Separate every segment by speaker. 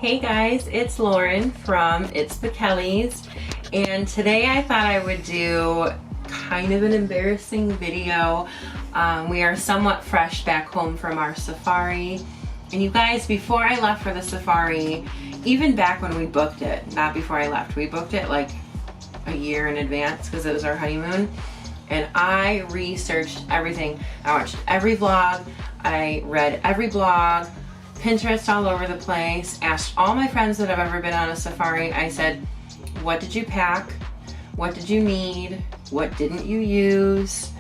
Speaker 1: Hey guys, it's Lauren from It's the Kellys, and today I thought I would do kind of an embarrassing video. We are somewhat fresh back home from our safari, and you guys, before I left for the safari, even back when we booked it, not before I left, we booked it like a year in advance because it was our honeymoon, and I researched everything. I watched every vlog, I read every blog, Pinterest all over the place, asked all my friends that have ever been on a safari. I said, what did you pack? What did you need? What didn't you use?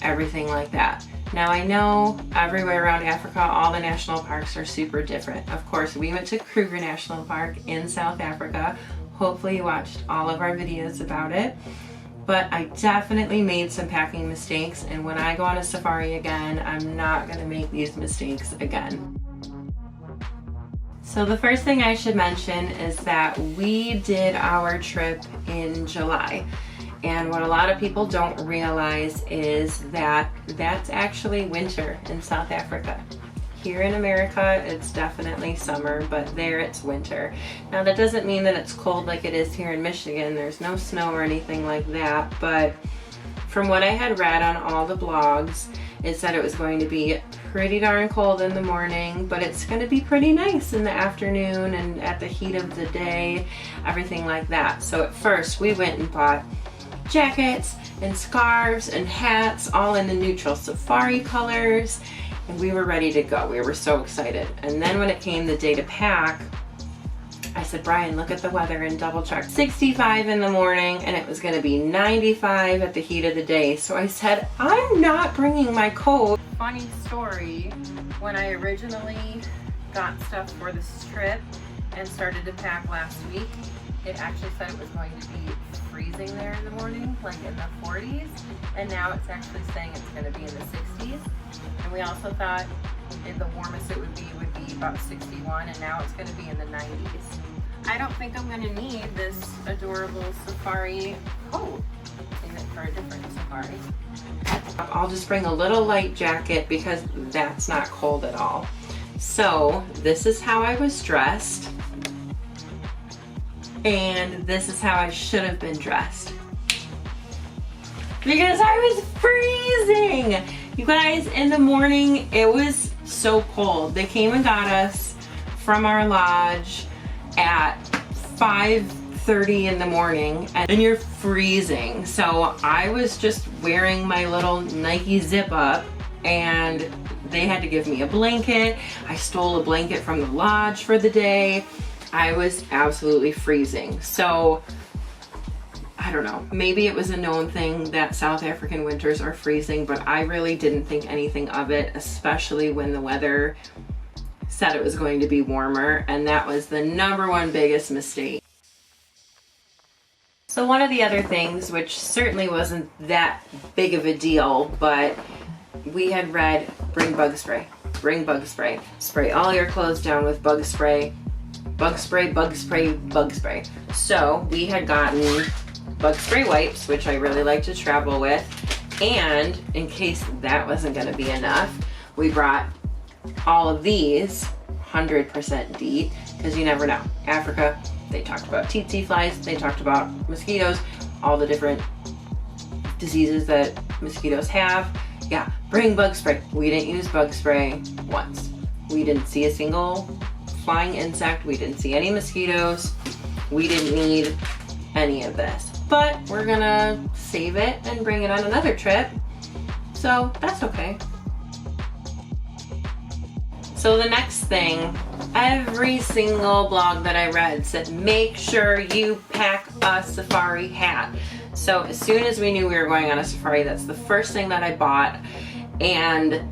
Speaker 1: Everything like that. Now I know everywhere around Africa, all the national parks are super different. Of course, we went to Kruger National Park in South Africa. Hopefully you watched all of our videos about it. But I definitely made some packing mistakes, and when I go on a safari again, I'm not gonna make these mistakes again. So the first thing I should mention is that we did our trip in July. And what a lot of people don't realize is that that's actually winter in South Africa. Here in America, it's definitely summer, but there it's winter. Now that doesn't mean that it's cold like it is here in Michigan. There's no snow or anything like that, but from what I had read on all the blogs, it said it was going to be pretty darn cold in the morning, but it's going to be pretty nice in the afternoon and at the heat of the day, everything like that. So at first we went and bought jackets and scarves and hats, all in the neutral safari colors, and we were ready to go. We were so excited. And then when it came the day to pack, I said, Brian, look at the weather and double check. 65 in the morning, and it was gonna be 95 at the heat of the day. So I said, I'm not bringing my coat. Funny story, when I originally got stuff for this trip and started to pack last week, it actually said it was going to be freezing there in the morning, like in the 40s, and now it's actually saying it's gonna be in the 60s. And we also thought the warmest it would be about 61, and now it's gonna be in the 90s. I don't think I'm gonna need this adorable safari coat. Save it for a different safari. I'll just bring a little light jacket because that's not cold at all. So this is how I was dressed, and this is how I should have been dressed, because I was freezing. You guys, in the morning it was so cold. They came and got us from our lodge at 5:30 in the morning, and you're freezing. So I was just wearing my little Nike zip up, and they had to give me a blanket. I stole a blanket from the lodge for the day. I was absolutely freezing. So I don't know, maybe it was a known thing that South African winters are freezing, but I really didn't think anything of it, especially when the weather said it was going to be warmer, and that was the #1 biggest mistake. So one of the other things, which certainly wasn't that big of a deal, but we had read, bring bug spray, bring bug spray. Spray all your clothes down with bug spray, bug spray, bug spray, bug spray. So we had gotten bug spray wipes, which I really like to travel with, and in case that wasn't going to be enough, we brought all of these 100% DEET, because you never know. Africa, they talked about tsetse flies, they talked about mosquitoes, all the different diseases that mosquitoes have. Yeah, bring bug spray. We didn't use bug spray once. We didn't see a single flying insect. We didn't see any mosquitoes. We didn't need any of this. But we're gonna save it and bring it on another trip, so that's okay. So the next thing, every single blog that I read said, make sure you pack a safari hat. So as soon as we knew we were going on a safari, that's the first thing that I bought. And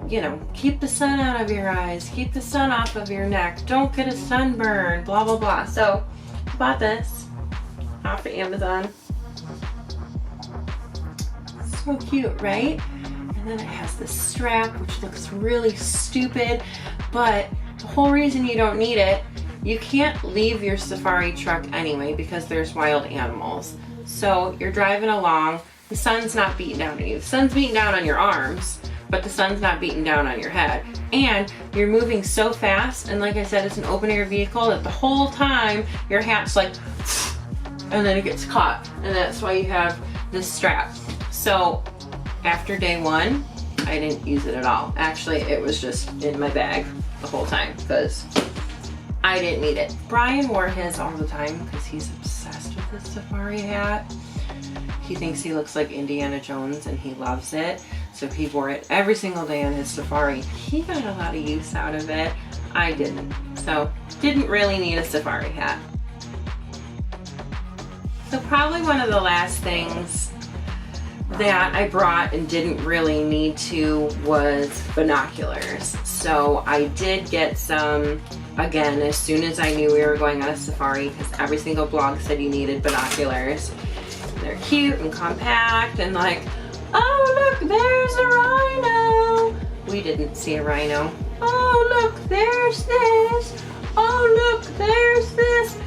Speaker 1: you know, keep the sun out of your eyes, keep the sun off of your neck, don't get a sunburn, blah, blah, blah. So I bought this off of Amazon. So cute, right? And then it has this strap, which looks really stupid, but the whole reason you don't need it, you can't leave your safari truck anyway because there's wild animals. So you're driving along, the sun's not beating down on you. The sun's beating down on your arms, but the sun's not beating down on your head. And you're moving so fast, and like I said, it's an open air vehicle, that the whole time your hat's like, and then it gets caught. And that's why you have this strap. So after day 1, I didn't use it at all. Actually, it was just in my bag the whole time because I didn't need it. Brian wore his all the time because he's obsessed with this safari hat. He thinks he looks like Indiana Jones and he loves it. So he wore it every single day on his safari. He got a lot of use out of it. I didn't. So didn't really need a safari hat. So probably one of the last things that I brought and didn't really need to was binoculars. So I did get some, again, as soon as I knew we were going on a safari, because every single blog said you needed binoculars. They're cute and compact and like, oh look, there's a rhino. We didn't see a rhino. Oh look, there's this. Oh look, there's this.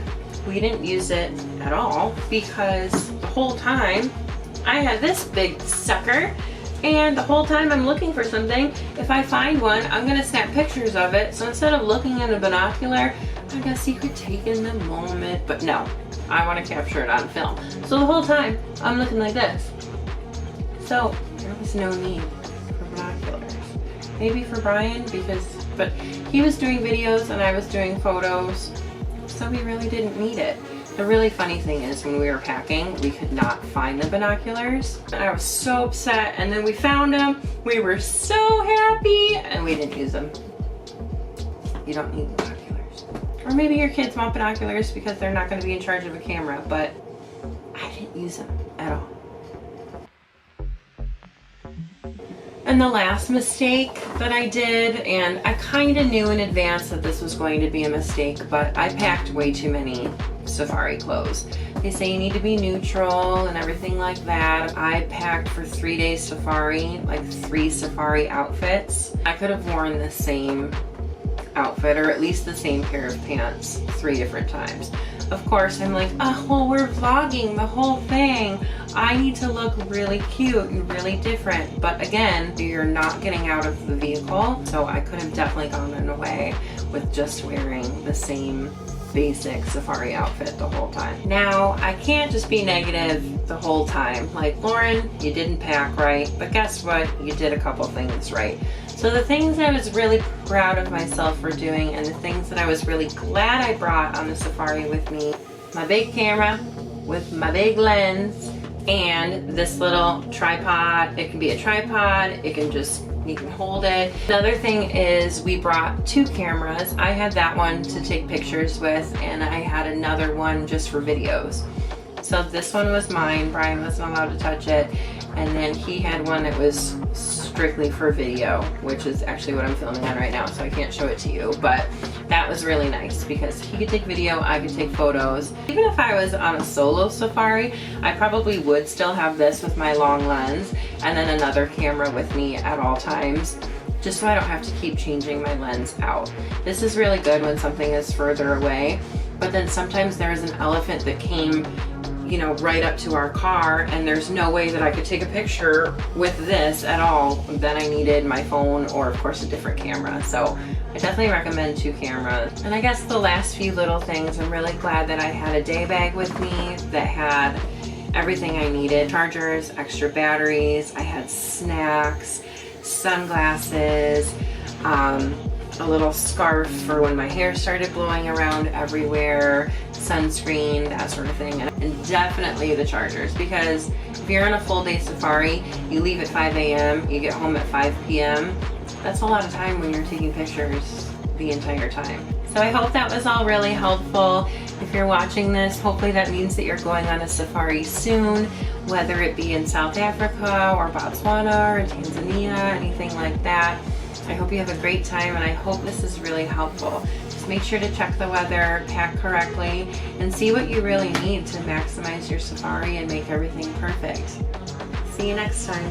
Speaker 1: We didn't use it at all because the whole time I had this big sucker, and the whole time I'm looking for something, if I find one, I'm gonna snap pictures of it. So instead of looking at a binocular, I guess you could take in the moment, but no, I wanna capture it on film. So the whole time I'm looking like this. So there was no need for binoculars. Maybe for Brian, but he was doing videos and I was doing photos, so we really didn't need it. The really funny thing is when we were packing, we could not find the binoculars. I was so upset, and then we found them. We were so happy, and we didn't use them. You don't need binoculars. Or maybe your kids want binoculars because they're not going to be in charge of a camera, but I didn't use them at all. And the last mistake that I did, and I kind of knew in advance that this was going to be a mistake, but I packed way too many safari clothes. They say you need to be neutral and everything like that. I packed for 3 days safari, like 3 safari outfits. I could have worn the same outfit, or at least the same pair of pants 3 different times. Of course, I'm like, oh, well, we're vlogging the whole thing. I need to look really cute and really different. But again, you're not getting out of the vehicle, so I could have definitely gone away with just wearing the same basic safari outfit the whole time. Now, I can't just be negative the whole time. Like, Lauren, you didn't pack right, but guess what? You did a couple things right. So the things I was really proud of myself for doing, and the things that I was really glad I brought on the safari with me, my big camera with my big lens and this little tripod. It can be a tripod, it can just, you can hold it. Another thing is we brought 2 cameras. I had that one to take pictures with, and I had another one just for videos. So this one was mine. Brian wasn't allowed to touch it. And then he had one that was strictly for video, which is actually what I'm filming on right now, so I can't show it to you. But that was really nice because he could take video, I could take photos. Even if I was on a solo safari, I probably would still have this with my long lens and then another camera with me at all times, just so I don't have to keep changing my lens out. This is really good when something is further away, but then sometimes there's an elephant that came, you know, right up to our car, and there's no way that I could take a picture with this at all. Then I needed my phone or of course a different camera. So I definitely recommend 2 cameras. And I guess the last few little things, I'm really glad that I had a day bag with me that had everything I needed. Chargers, extra batteries, I had snacks, sunglasses, a little scarf for when my hair started blowing around everywhere, sunscreen, that sort of thing, and definitely the chargers, because if you're on a full day safari, you leave at 5 a.m., you get home at 5 p.m., that's a lot of time when you're taking pictures the entire time. So I hope that was all really helpful. If you're watching this, hopefully that means that you're going on a safari soon, whether it be in South Africa or Botswana or Tanzania, anything like that. I hope you have a great time, and I hope this is really helpful. Just make sure to check the weather, pack correctly, and see what you really need to maximize your safari and make everything perfect. See you next time.